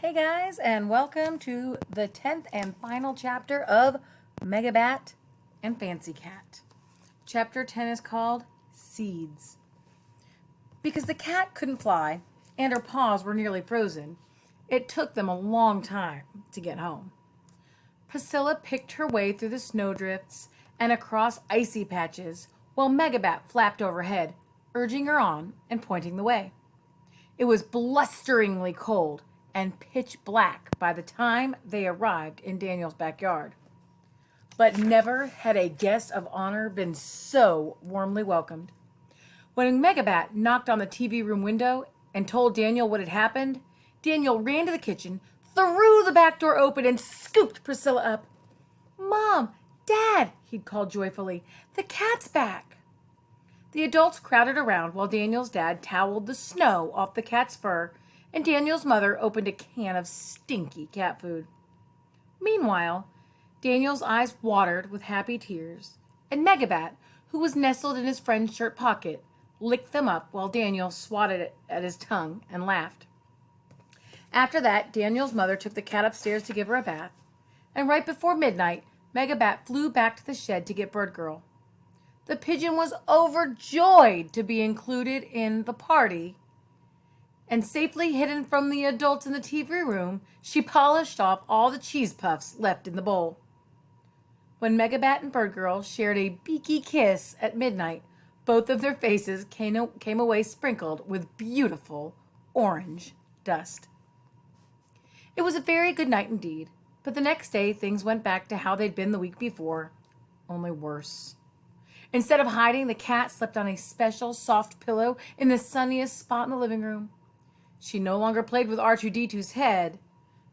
Hey guys, and welcome to the 10th and final chapter of MegaBat and Fancy Cat. Chapter 10 is called Seeds. Because the cat couldn't fly and her paws were nearly frozen, it took them a long time to get home. Priscilla picked her way through the snowdrifts and across icy patches while MegaBat flapped overhead, urging her on and pointing the way. It was blusteringly cold and pitch black by the time they arrived in Daniel's backyard. But never had a guest of honor been so warmly welcomed. When Megabat knocked on the TV room window and told Daniel what had happened, Daniel ran to the kitchen, threw the back door open, and scooped Priscilla up. "Mom, Dad," he'd called joyfully, "the cat's back." The adults crowded around while Daniel's dad toweled the snow off the cat's fur, and Daniel's mother opened a can of stinky cat food. Meanwhile, Daniel's eyes watered with happy tears, and Megabat, who was nestled in his friend's shirt pocket, licked them up while Daniel swatted it at his tongue and laughed. After that, Daniel's mother took the cat upstairs to give her a bath, and right before midnight, Megabat flew back to the shed to get Bird Girl. The pigeon was overjoyed to be included in the party, and safely hidden from the adults in the TV room, she polished off all the cheese puffs left in the bowl. When Megabat and Bird Girl shared a beaky kiss at midnight, both of their faces came away sprinkled with beautiful orange dust. It was a very good night indeed, but the next day things went back to how they'd been the week before, only worse. Instead of hiding, the cat slept on a special soft pillow in the sunniest spot in the living room. She no longer played with R2-D2's head,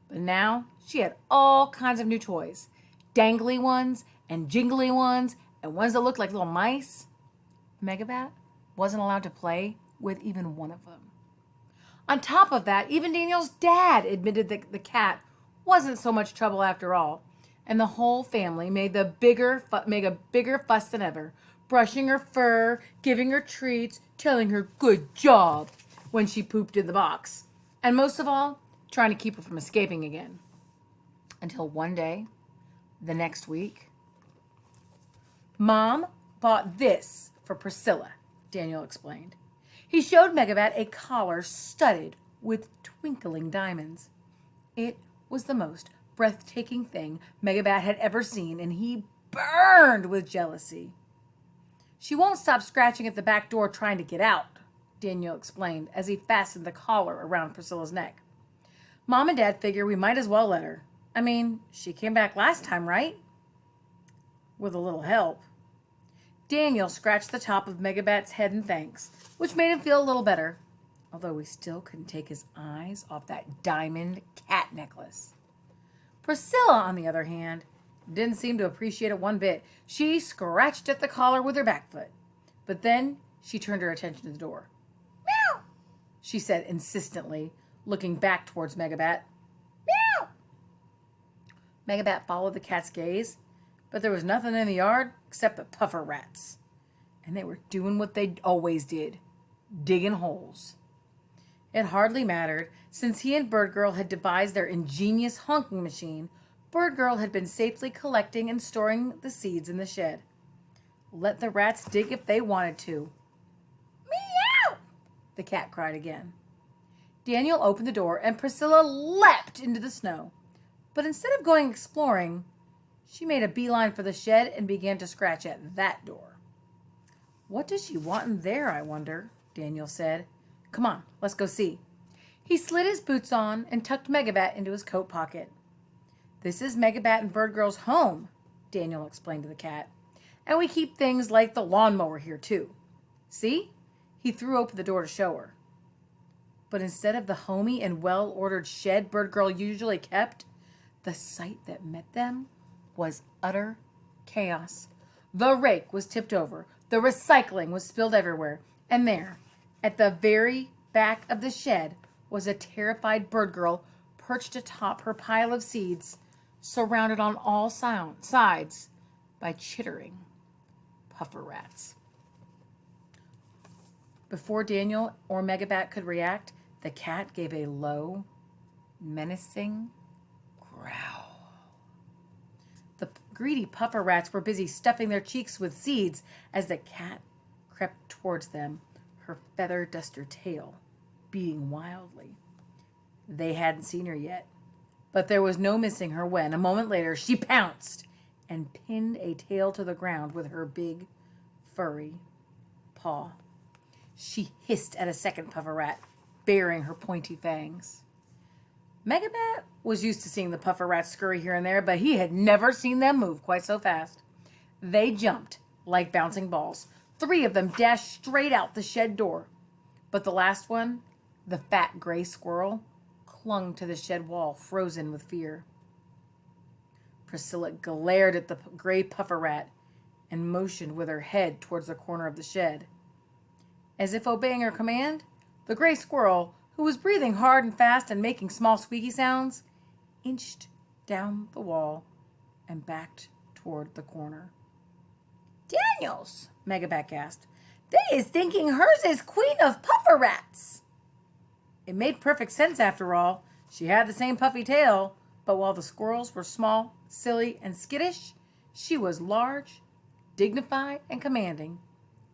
but now she had all kinds of new toys. Dangly ones and jingly ones and ones that looked like little mice. Megabat wasn't allowed to play with even one of them. On top of that, even Daniel's dad admitted that the cat wasn't so much trouble after all, and the whole family made a bigger fuss than ever, brushing her fur, giving her treats, telling her good job when she pooped in the box, and most of all, trying to keep her from escaping again. Until one day, the next week, "Mom bought this for Priscilla," Daniel explained. He showed Megabat a collar studded with twinkling diamonds. It was the most breathtaking thing Megabat had ever seen, and he burned with jealousy. "She won't stop scratching at the back door trying to get out," Daniel explained as he fastened the collar around Priscilla's neck. "Mom and Dad figure we might as well let her. I mean, she came back last time, right? With a little help." Daniel scratched the top of Megabat's head in thanks, which made him feel a little better, although he still couldn't take his eyes off that diamond cat necklace. Priscilla, on the other hand, didn't seem to appreciate it one bit. She scratched at the collar with her back foot, but then she turned her attention to the door. "Meow," she said insistently, looking back towards Megabat. "Meow." Megabat followed the cat's gaze, but there was nothing in the yard except the puffer rats, and they were doing what they always did, digging holes. It hardly mattered, since he and Bird Girl had devised their ingenious honking machine. Bird Girl had been safely collecting and storing the seeds in the shed. Let the rats dig if they wanted to. "Meow!" the cat cried again. Daniel opened the door and Priscilla leapt into the snow. But instead of going exploring, she made a beeline for the shed and began to scratch at that door. "What does she want in there, I wonder?" Daniel said. "Come on, let's go see." He slid his boots on and tucked Megabat into his coat pocket. "This is Megabat and Bird Girl's home," Daniel explained to the cat. "And we keep things like the lawnmower here, too. See?" He threw open the door to show her. But instead of the homey and well-ordered shed Bird Girl usually kept, the sight that met them was utter chaos. The rake was tipped over, the recycling was spilled everywhere, and there, at the very back of the shed, was a terrified Bird Girl perched atop her pile of seeds, surrounded on all sides by chittering puffer rats. Before Daniel or Megabat could react, the cat gave a low, menacing growl. The greedy puffer rats were busy stuffing their cheeks with seeds as the cat crept towards them, her feather duster tail beating wildly. They hadn't seen her yet, but there was no missing her when, a moment later, she pounced and pinned a tail to the ground with her big, furry paw. She hissed at a second puffer rat, baring her pointy fangs. MegaBat was used to seeing the puffer rats scurry here and there, but he had never seen them move quite so fast. They jumped like bouncing balls. 3 of them dashed straight out the shed door. But the last one, the fat gray squirrel, clung to the shed wall, frozen with fear. Priscilla glared at the gray puffer rat and motioned with her head towards the corner of the shed. As if obeying her command, the gray squirrel, who was breathing hard and fast and making small squeaky sounds, inched down the wall and backed toward the corner. "Daniels," MegaBat gasped. "They is thinking hers is queen of puffer rats." It made perfect sense after all. She had the same puffy tail, but while the squirrels were small, silly, and skittish, she was large, dignified, and commanding,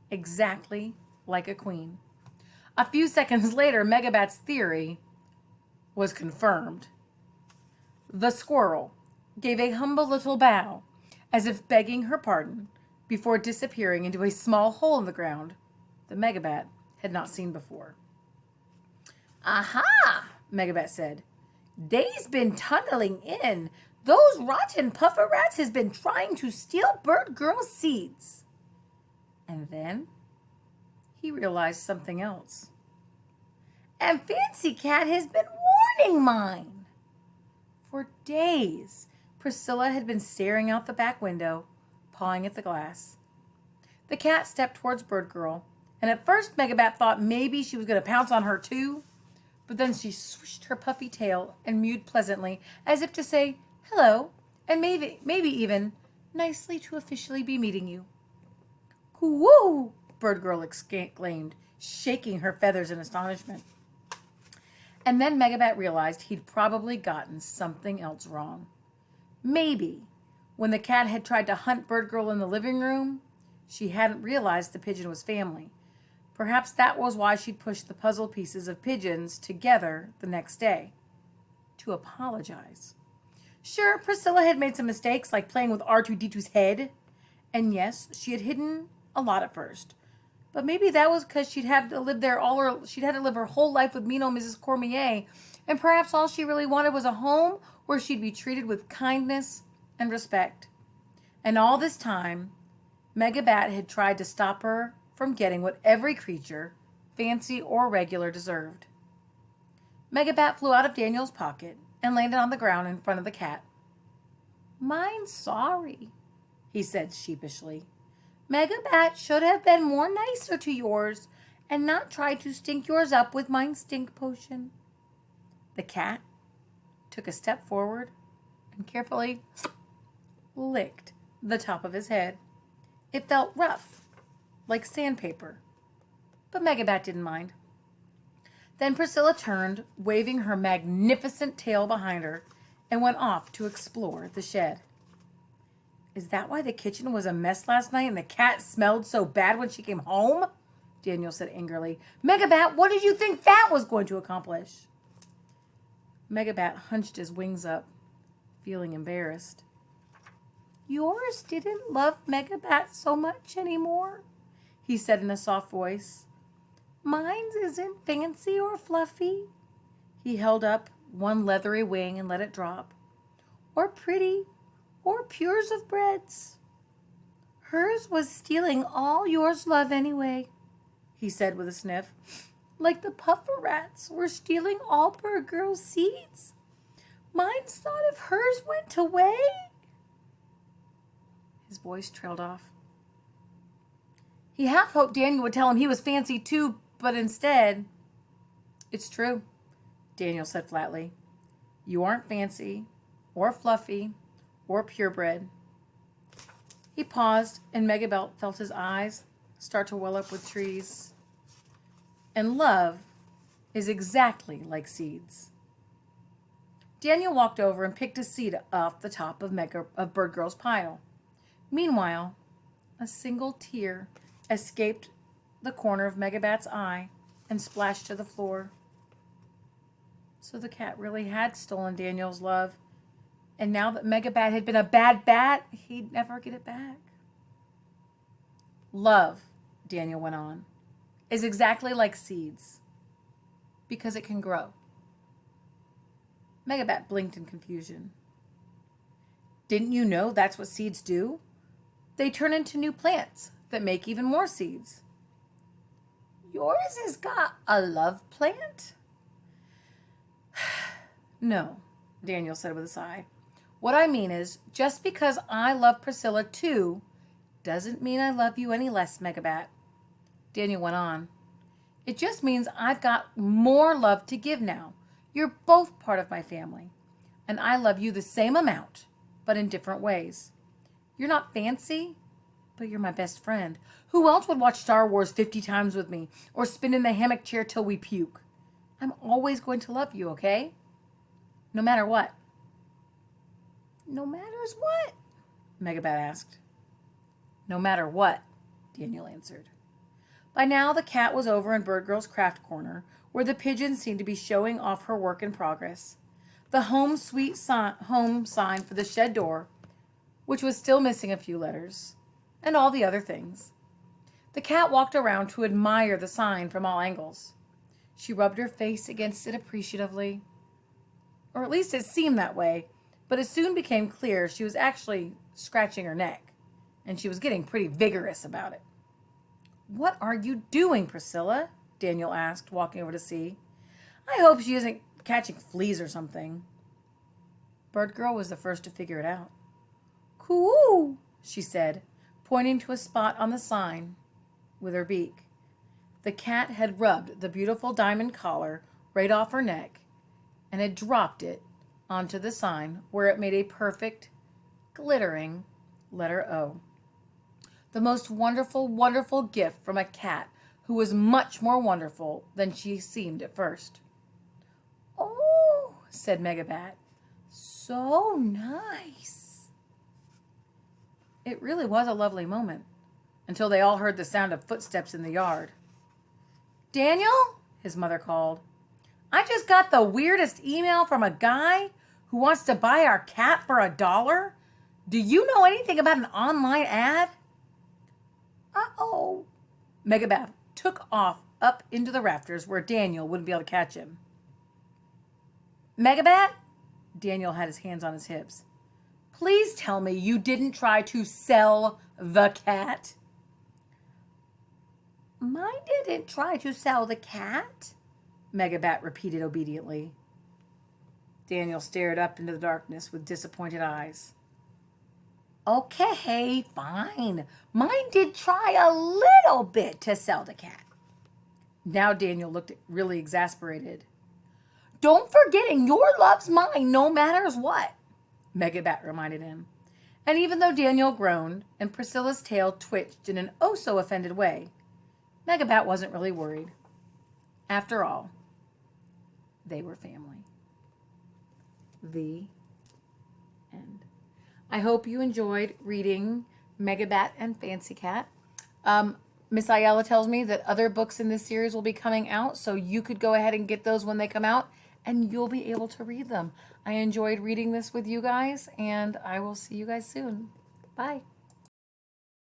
exactly like a queen. A few seconds later, MegaBat's theory was confirmed. The squirrel gave a humble little bow, as if begging her pardon, before disappearing into a small hole in the ground the MegaBat had not seen before. "Aha!" MegaBat said. "They's been tunneling in. Those rotten puffer rats has been trying to steal Bird Girl's seeds." And then he realized something else. "And Fancy Cat has been warning mine." For days, Priscilla had been staring out the back window, pawing at the glass. The cat stepped towards Bird Girl, and at first MegaBat thought maybe she was going to pounce on her too, but then she swished her puffy tail and mewed pleasantly, as if to say hello, and maybe even nicely to officially be meeting you. "Coo-woo!" Bird Girl exclaimed, shaking her feathers in astonishment. And then MegaBat realized he'd probably gotten something else wrong. Maybe when the cat had tried to hunt Bird Girl in the living room, she hadn't realized the pigeon was family. Perhaps that was why she'd pushed the puzzle pieces of pigeons together the next day. To apologize. Sure, Priscilla had made some mistakes, like playing with R2-D2's head. And yes, she had hidden a lot at first. But maybe that was because she'd had to live her whole life with mean old Mrs. Cormier, and perhaps all she really wanted was a home where she'd be treated with kindness and respect. And all this time, MegaBat had tried to stop her from getting what every creature, fancy or regular, deserved. MegaBat flew out of Daniel's pocket and landed on the ground in front of the cat. "Mine's sorry," he said sheepishly. "MegaBat should have been more nicer to yours and not tried to stink yours up with mine stink potion." The cat took a step forward and carefully licked the top of his head. It felt rough, like sandpaper, but MegaBat didn't mind. Then Priscilla turned, waving her magnificent tail behind her, and went off to explore the shed. "Is that why the kitchen was a mess last night and the cat smelled so bad when she came home?" Daniel said angrily. "MegaBat, what did you think that was going to accomplish?" MegaBat hunched his wings up, feeling embarrassed. "Yours didn't love MegaBat so much anymore," he said in a soft voice. "Mine's isn't fancy or fluffy." He held up one leathery wing and let it drop. "Or pretty, or pures of breads. Hers was stealing all yours love anyway," he said with a sniff. "Like the puffer rats were stealing all Bird Girl's seeds. Mine's thought if hers went away." His voice trailed off. He half hoped Daniel would tell him he was fancy too, but instead, "It's true," Daniel said flatly. "You aren't fancy, or fluffy, or purebred." He paused, and MegaBat felt his eyes start to well up with trees. "And love is exactly like seeds." Daniel walked over and picked a seed off the top of Bird Girl's pile. Meanwhile, a single tear escaped the corner of MegaBat's eye and splashed to the floor. So the cat really had stolen Daniel's love, and now that MegaBat had been a bad bat, he'd never get it back. Love, Daniel went on, is exactly like seeds, because it can grow. MegaBat blinked in confusion. Didn't you know that's what seeds do? They turn into new plants that make even more seeds. Yours has got a love plant? No, Daniel said with a sigh. What I mean is, just because I love Priscilla too, doesn't mean I love you any less, MegaBat. Daniel went on. It just means I've got more love to give now. You're both part of my family, and I love you the same amount, but in different ways. You're not fancy, but you're my best friend. Who else would watch Star Wars 50 times with me or spin in the hammock chair till we puke? I'm always going to love you, okay? No matter what. No matters what? MegaBat asked. No matter what, Daniel answered. By now, the cat was over in Bird Girl's craft corner, where the pigeon seemed to be showing off her work in progress. The home sign for the shed door, which was still missing a few letters, and all the other things. The cat walked around to admire the sign from all angles. She rubbed her face against it appreciatively. Or at least it seemed that way, but it soon became clear she was actually scratching her neck, and she was getting pretty vigorous about it. What are you doing, Priscilla? Daniel asked, walking over to see. I hope she isn't catching fleas or something. Bird Girl was the first to figure it out. Coo, she said, pointing to a spot on the sign with her beak. The cat had rubbed the beautiful diamond collar right off her neck and had dropped it onto the sign where it made a perfect, glittering letter O. The most wonderful, wonderful gift from a cat who was much more wonderful than she seemed at first. Oh, said MegaBat, so nice. It really was a lovely moment, until they all heard the sound of footsteps in the yard. Daniel, his mother called, I just got the weirdest email from a guy who wants to buy our cat for $1. Do you know anything about an online ad? Uh-oh. MegaBat took off up into the rafters where Daniel wouldn't be able to catch him. MegaBat? Daniel had his hands on his hips. Please tell me you didn't try to sell the cat. Mine didn't try to sell the cat, MegaBat repeated obediently. Daniel stared up into the darkness with disappointed eyes. Okay, fine. Mine did try a little bit to sell the cat. Now Daniel looked really exasperated. Don't forgetting your love's mine no matters what, MegaBat reminded him. And even though Daniel groaned and Priscilla's tail twitched in an oh-so-offended way, MegaBat wasn't really worried. After all, they were family. The end. I hope you enjoyed reading MegaBat and Fancy Cat. Miss Ayala tells me that other books in this series will be coming out, so you could go ahead and get those when they come out, and you'll be able to read them. I enjoyed reading this with you guys, and I will see you guys soon. Bye.